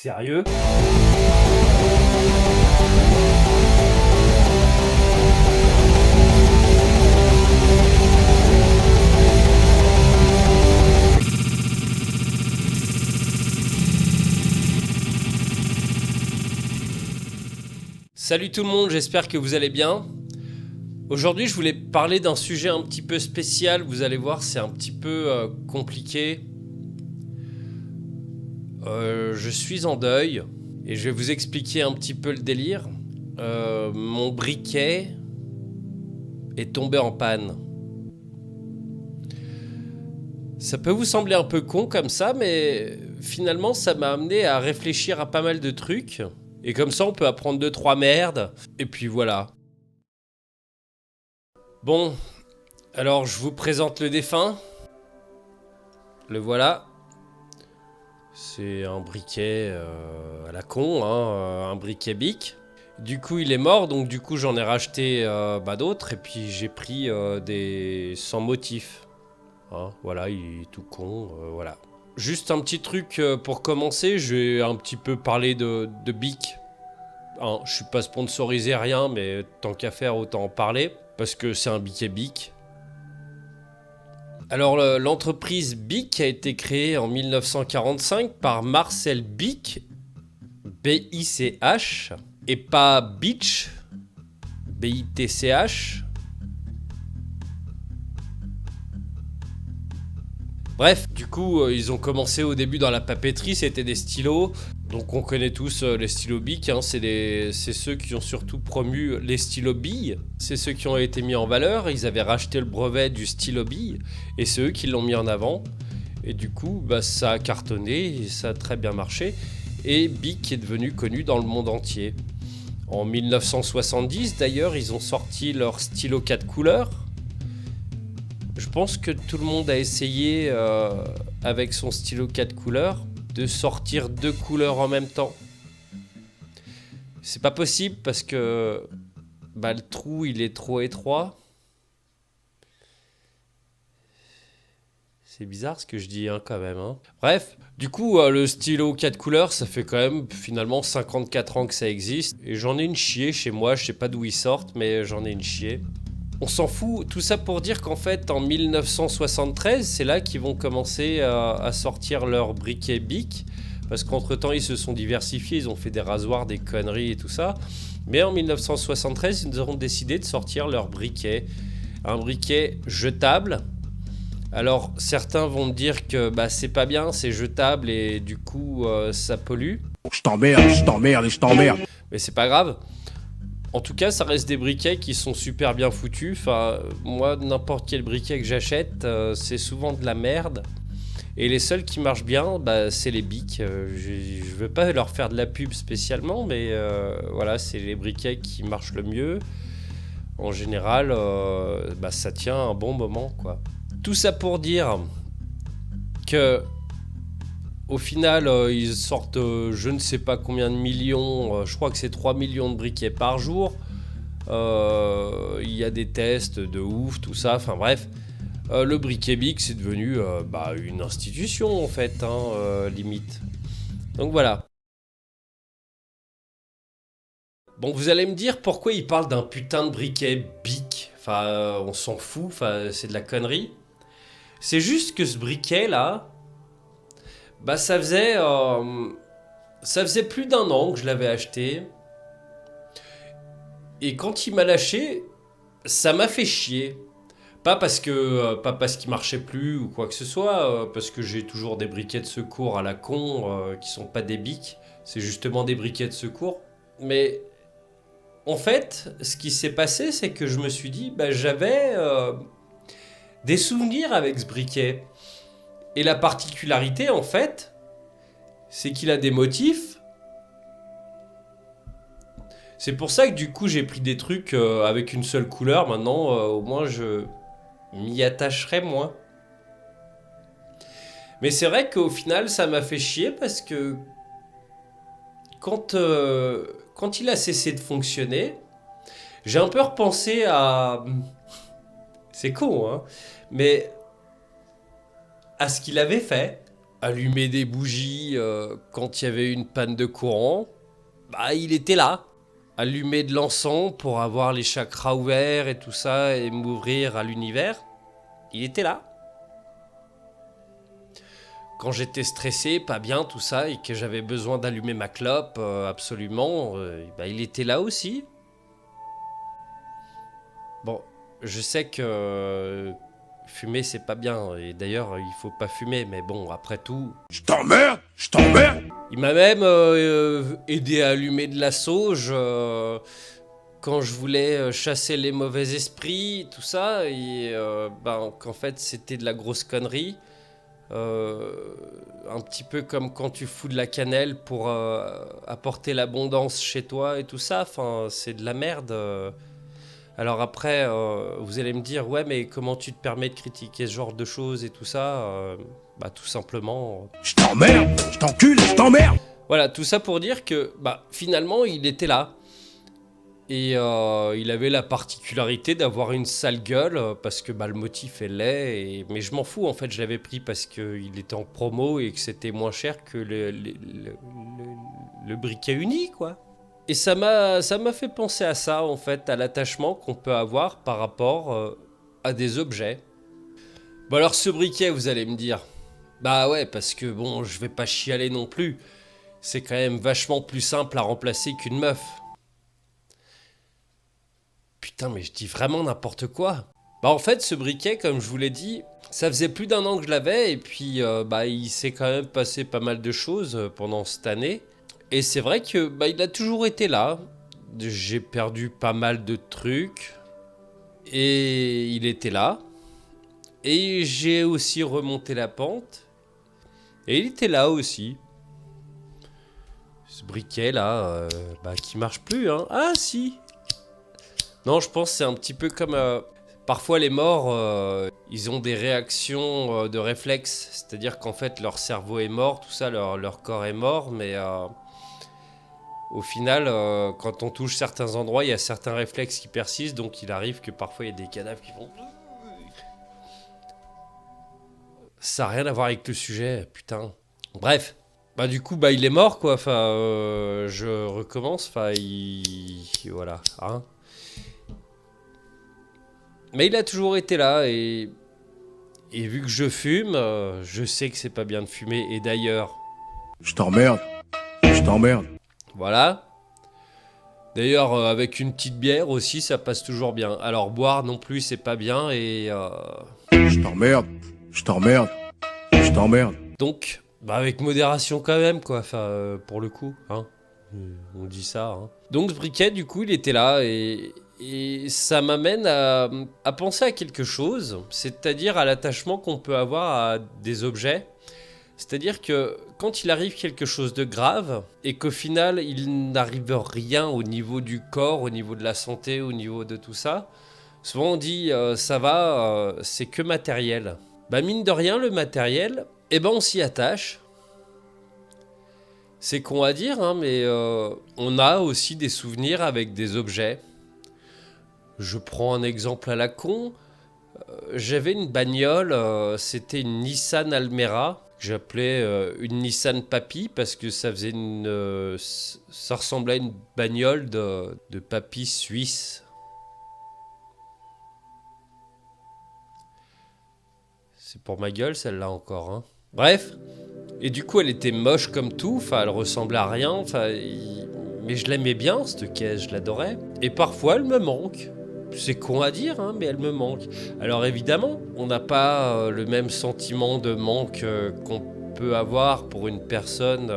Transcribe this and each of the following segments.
Sérieux? Salut tout le monde, j'espère que vous allez bien. Aujourd'hui, je voulais parler d'un sujet un petit peu spécial. Vous allez voir, c'est un petit peu compliqué. Je suis en deuil et je vais vous expliquer un petit peu le délire. Mon briquet est tombé en panne. Ça peut vous sembler un peu con comme ça, mais finalement, ça m'a amené à réfléchir à pas mal de trucs. Et comme ça, on peut apprendre 2-3 merdes. Et puis voilà. Bon, alors je vous présente le défunt. Le voilà. C'est un briquet à la con, hein, un briquet Bic. Du coup, il est mort, donc du coup, j'en ai racheté d'autres. Et puis, j'ai pris des sans motif. Hein, voilà, il est tout con, voilà. Juste un petit truc pour commencer, je vais un petit peu parler de Bic. Hein, je suis pas sponsorisé, rien, mais tant qu'à faire, autant en parler. Parce que c'est un briquet Bic. Alors, l'entreprise Bic a été créée en 1945 par Marcel Bic, B-I-C-H, et pas Beach, B-I-T-C-H. Bref, du coup, ils ont commencé au début dans la papeterie, c'était des stylos. Donc on connaît tous les stylos Bic, hein, c'est ceux qui ont surtout promu les stylos billes. C'est ceux qui ont été mis en valeur, ils avaient racheté le brevet du stylo bille, et c'est eux qui l'ont mis en avant. Et du coup, ça a cartonné, et ça a très bien marché. Et Bic est devenu connu dans le monde entier. En 1970, d'ailleurs, ils ont sorti leur stylo 4 couleurs. Je pense que tout le monde a essayé, avec son stylo 4 couleurs, de sortir 2 couleurs en même temps. C'est pas possible parce que le trou il est trop étroit. C'est bizarre ce que je dis, hein, quand même. Hein. Bref, du coup, le stylo 4 couleurs, ça fait quand même finalement 54 ans que ça existe. Et j'en ai une chier chez moi, je sais pas d'où ils sortent, mais j'en ai une chier. On s'en fout, tout ça pour dire qu'en fait, en 1973, c'est là qu'ils vont commencer à sortir leur briquet Bic. Parce qu'entre temps, ils se sont diversifiés, ils ont fait des rasoirs, des conneries et tout ça. Mais en 1973, ils ont décidé de sortir leur briquet. Un briquet jetable. Alors, certains vont me dire que c'est pas bien, c'est jetable et du coup, ça pollue. Je t'emmerde, je t'emmerde et je t'emmerde. Mais c'est pas grave. En tout cas, ça reste des briquets qui sont super bien foutus. Enfin, moi, n'importe quel briquet que j'achète, c'est souvent de la merde. Et les seuls qui marchent bien, c'est les Bic. Je veux pas leur faire de la pub spécialement, mais voilà, c'est les briquets qui marchent le mieux. En général, ça tient un bon moment, quoi. Tout ça pour dire que au final, ils sortent je ne sais pas combien de millions, je crois que c'est 3 millions de briquets par jour. Il y a des tests de ouf, tout ça, enfin bref. Le briquet Bic, c'est devenu une institution en fait, hein, limite. Donc voilà. Bon, vous allez me dire pourquoi ils parlent d'un putain de briquet Bic. Enfin, on s'en fout, enfin, c'est de la connerie. C'est juste que ce briquet là, ça faisait plus d'un an que je l'avais acheté. Et quand il m'a lâché, ça m'a fait chier. Pas parce qu'il marchait plus ou quoi que ce soit, parce que j'ai toujours des briquets de secours à la con qui sont pas des bics, c'est justement des briquets de secours. Mais en fait, ce qui s'est passé, c'est que je me suis dit, j'avais des souvenirs avec ce briquet. Et la particularité, en fait, c'est qu'il a des motifs. C'est pour ça que du coup, j'ai pris des trucs avec une seule couleur. Maintenant, au moins, je m'y attacherai moins. Mais c'est vrai qu'au final, ça m'a fait chier parce que quand il a cessé de fonctionner, j'ai un peu repensé à... C'est con, hein, mais à ce qu'il avait fait. allumer des bougies quand il y avait une panne de courant, bah il était là. Allumer de l'encens pour avoir les chakras ouverts et tout ça et m'ouvrir à l'univers, il était là. Quand j'étais stressé, pas bien, tout ça, et que j'avais besoin d'allumer ma clope, absolument, bah, il était là aussi. Bon, je sais que fumer c'est pas bien, et d'ailleurs il faut pas fumer, mais bon, après tout. Je t'emmerde, je t'emmerde. Il m'a même aidé à allumer de la sauge quand je voulais chasser les mauvais esprits, tout ça, et ben, qu'en fait c'était de la grosse connerie. Un petit peu comme quand tu fous de la cannelle pour apporter l'abondance chez toi et tout ça, enfin c'est de la merde. Alors après, vous allez me dire, ouais, mais comment tu te permets de critiquer ce genre de choses et tout ça bah tout simplement. Je t'emmerde, je t'encule, je t'emmerde. Voilà, tout ça pour dire que bah finalement il était là. Et il avait la particularité d'avoir une sale gueule parce que bah, le motif est laid. Mais je m'en fous en fait, je l'avais pris parce qu'il était en promo et que c'était moins cher que le briquet uni quoi. Et ça m'a fait penser à ça en fait, à l'attachement qu'on peut avoir par rapport à des objets. Bon alors ce briquet vous allez me dire, bah ouais parce que bon je vais pas chialer non plus. C'est quand même vachement plus simple à remplacer qu'une meuf. Putain, mais je dis vraiment n'importe quoi. Bah en fait, ce briquet, comme je vous l'ai dit, ça faisait plus d'un an que je l'avais et puis bah il s'est quand même passé pas mal de choses pendant cette année. Et c'est vrai que bah il a toujours été là. J'ai perdu pas mal de trucs et il était là. Et j'ai aussi remonté la pente et il était là aussi. Ce briquet là, bah qui marche plus hein. Ah si. Non, je pense que c'est un petit peu comme... parfois les morts, ils ont des réactions de réflexe. C'est-à-dire qu'en fait, leur cerveau est mort, tout ça, leur corps est mort. Mais au final, quand on touche certains endroits, il y a certains réflexes qui persistent. Donc il arrive que parfois, il y a des cadavres qui font... Ça n'a rien à voir avec le sujet, putain. Bref. Bah du coup, bah il est mort, quoi. Enfin, je recommence. Enfin, voilà, hein. Mais il a toujours été là et vu que je fume, je sais que c'est pas bien de fumer. Et d'ailleurs, Je t'emmerde, je t'emmerde. voilà. D'ailleurs, avec une petite bière aussi, ça passe toujours bien. Alors boire non plus, c'est pas bien et Je t'emmerde, je t'emmerde, je t'emmerde. donc, bah avec modération quand même, quoi. Enfin, pour le coup, hein. On dit ça. Hein. Donc ce briquet, du coup, il était là et ça m'amène à penser à quelque chose, c'est-à-dire à l'attachement qu'on peut avoir à des objets. C'est-à-dire que quand il arrive quelque chose de grave et qu'au final il n'arrive rien au niveau du corps, au niveau de la santé, au niveau de tout ça, souvent on dit ça va, c'est que matériel. Bah mine de rien le matériel, eh ben on s'y attache. C'est con à dire, hein, mais on a aussi des souvenirs avec des objets. Je prends un exemple à la con. J'avais une bagnole, c'était une Nissan Almera. Que j'appelais une Nissan Papy parce que ça faisait ça ressemblait à une bagnole de papy suisse. C'est pour ma gueule celle-là encore. Hein. Bref. Et du coup elle était moche comme tout, enfin elle ressemblait à rien, mais je l'aimais bien cette caisse, je l'adorais. Et parfois elle me manque. C'est con à dire, hein, mais elle me manque. Alors évidemment, on n'a pas le même sentiment de manque qu'on peut avoir pour une personne,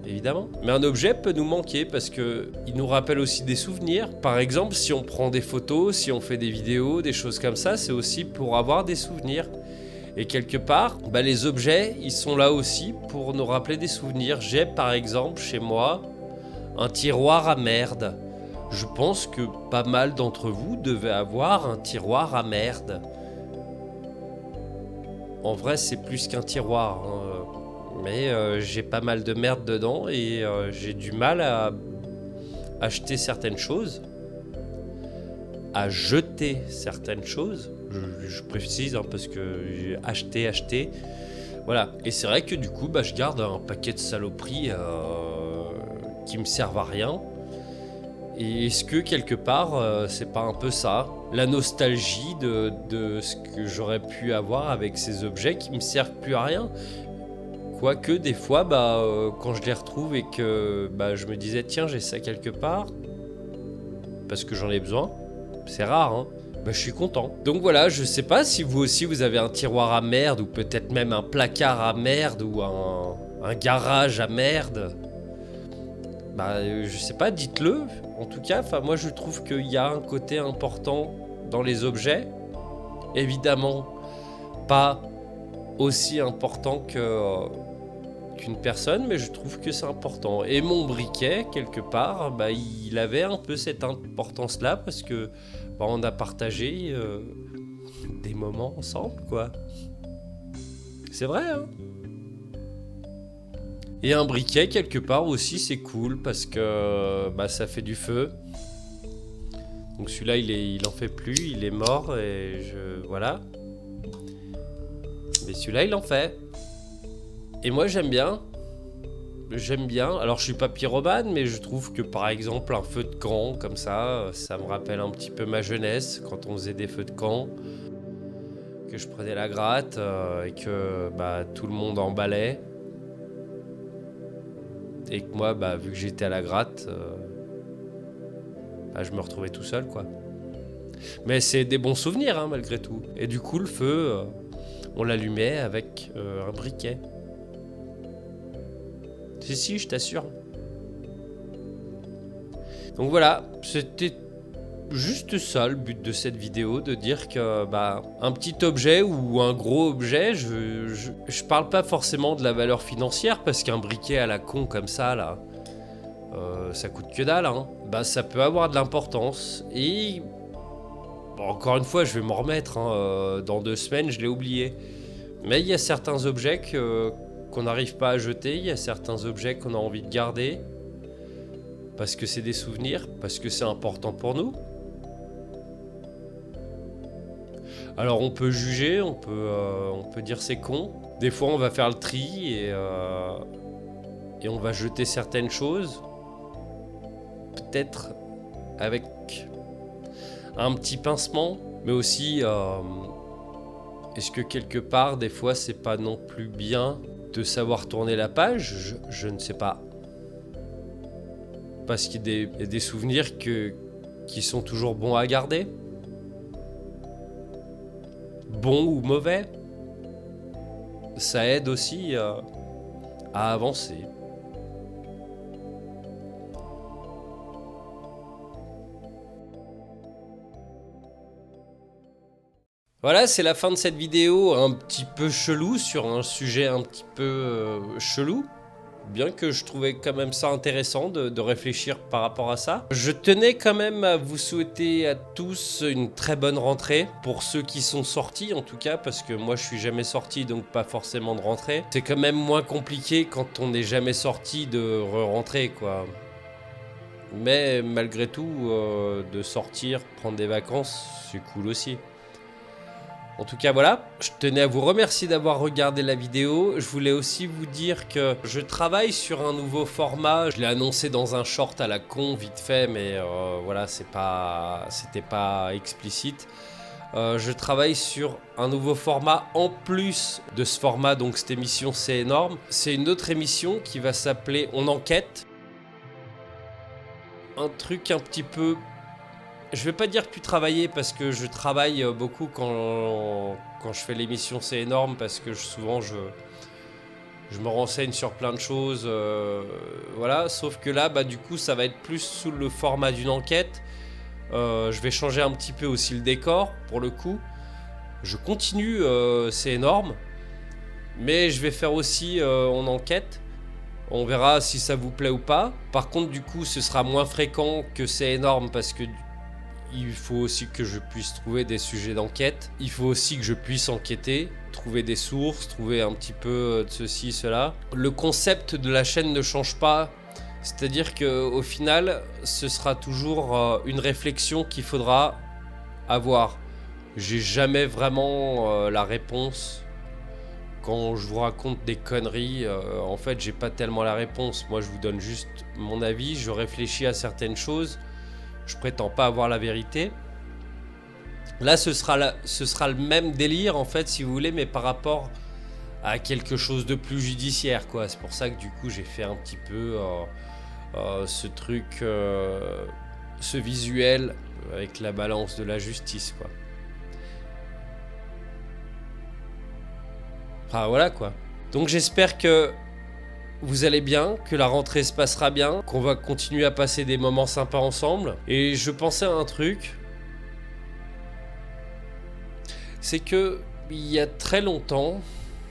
évidemment. Mais un objet peut nous manquer parce que il nous rappelle aussi des souvenirs. Par exemple, si on prend des photos, si on fait des vidéos, des choses comme ça, c'est aussi pour avoir des souvenirs. Et quelque part, bah, les objets, ils sont là aussi pour nous rappeler des souvenirs. J'ai par exemple chez moi un tiroir à merde. Je pense que pas mal d'entre vous devaient avoir un tiroir à merde. En vrai, c'est plus qu'un tiroir. Hein. Mais j'ai pas mal de merde dedans et j'ai du mal à acheter certaines choses. À jeter certaines choses. je précise, hein, parce que j'ai acheté. Voilà, et c'est vrai que du coup, je garde un paquet de saloperies qui me servent à rien. Et est-ce que quelque part, c'est pas un peu ça, la nostalgie de ce que j'aurais pu avoir avec ces objets qui me servent plus à rien? Quoique des fois, quand je les retrouve et que je me disais tiens, j'ai ça quelque part, parce que j'en ai besoin, c'est rare, hein. Je suis content. Donc voilà, je sais pas si vous aussi vous avez un tiroir à merde, ou peut-être même un placard à merde, ou un garage à merde. Je sais pas, dites-le. En tout cas, moi je trouve qu'il y a un côté important dans les objets. Évidemment, pas aussi important qu'une personne, mais je trouve que c'est important. Et mon briquet, quelque part, il avait un peu cette importance-là, parce que on a partagé des moments ensemble, quoi. C'est vrai, hein. Et un briquet, quelque part aussi, c'est cool, parce que ça fait du feu. Donc celui-là, il en fait plus, il est mort, et voilà. Mais celui-là, il en fait. Et moi, j'aime bien. Alors je suis pas pyromane, mais je trouve que par exemple un feu de camp comme ça me rappelle un petit peu ma jeunesse, quand on faisait des feux de camp, que je prenais la gratte et que tout le monde emballait, et que moi vu que j'étais à la gratte, je me retrouvais tout seul, quoi. Mais c'est des bons souvenirs, hein, malgré tout. Et du coup le feu, on l'allumait avec un briquet. Si, je t'assure. Donc voilà, c'était juste ça le but de cette vidéo, de dire que un petit objet ou un gros objet, je parle pas forcément de la valeur financière, parce qu'un briquet à la con comme ça là, ça coûte que dalle, hein. Ça peut avoir de l'importance, et encore une fois je vais m'en remettre, hein, dans 2 semaines je l'ai oublié. Mais il y a certains objets qu'on n'arrive pas à jeter, il y a certains objets qu'on a envie de garder, parce que c'est des souvenirs, parce que c'est important pour nous. Alors on peut juger, on peut dire c'est con. Des fois on va faire le tri et on va jeter certaines choses, peut-être avec un petit pincement, mais aussi est-ce que quelque part des fois c'est pas non plus bien de savoir tourner la page? Je ne sais pas. Parce qu'il y a des souvenirs qui sont toujours bons à garder. Bons ou mauvais. Ça aide aussi à avancer. Voilà, c'est la fin de cette vidéo un petit peu chelou, sur un sujet un petit peu chelou. Bien que je trouvais quand même ça intéressant de réfléchir par rapport à ça. Je tenais quand même à vous souhaiter à tous une très bonne rentrée, pour ceux qui sont sortis en tout cas, parce que moi je suis jamais sorti, donc pas forcément de rentrée. C'est quand même moins compliqué quand on n'est jamais sorti de re-rentrer, quoi. Mais malgré tout, de sortir, prendre des vacances, c'est cool aussi. En tout cas voilà, je tenais à vous remercier d'avoir regardé la vidéo. Je voulais aussi vous dire que je travaille sur un nouveau format. Je l'ai annoncé dans un short à la con vite fait, mais voilà, c'était pas explicite. Je travaille sur un nouveau format en plus de ce format, donc cette émission c'est énorme. C'est une autre émission qui va s'appeler On Enquête. Un truc un petit peu... Je vais pas dire plus travailler, parce que je travaille beaucoup quand je fais l'émission c'est énorme, parce que souvent je me renseigne sur plein de choses, voilà. Sauf que là du coup ça va être plus sous le format d'une enquête. Je vais changer un petit peu aussi le décor pour le coup. Je continue c'est énorme, mais je vais faire aussi On Enquête. On verra si ça vous plaît ou pas. Par contre du coup ce sera moins fréquent que c'est énorme, parce que il faut aussi que je puisse trouver des sujets d'enquête. Il faut aussi que je puisse enquêter, trouver des sources, trouver un petit peu de ceci, cela. Le concept de la chaîne ne change pas. C'est-à-dire qu'au final, ce sera toujours une réflexion qu'il faudra avoir. J'ai jamais vraiment la réponse. Quand je vous raconte des conneries, en fait, j'ai pas tellement la réponse. Moi, je vous donne juste mon avis, je réfléchis à certaines choses. Je prétends pas avoir la vérité. Là, ce sera le même délire, en fait, si vous voulez, mais par rapport à quelque chose de plus judiciaire, quoi. C'est pour ça que, du coup, j'ai fait un petit peu ce truc, ce visuel avec la balance de la justice, quoi. Enfin, voilà, quoi. Donc, j'espère que vous allez bien, que la rentrée se passera bien, qu'on va continuer à passer des moments sympas ensemble. Et je pensais à un truc. C'est que, il y a très longtemps,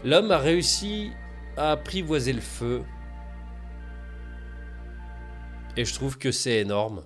l'homme a réussi à apprivoiser le feu. Et je trouve que c'est énorme.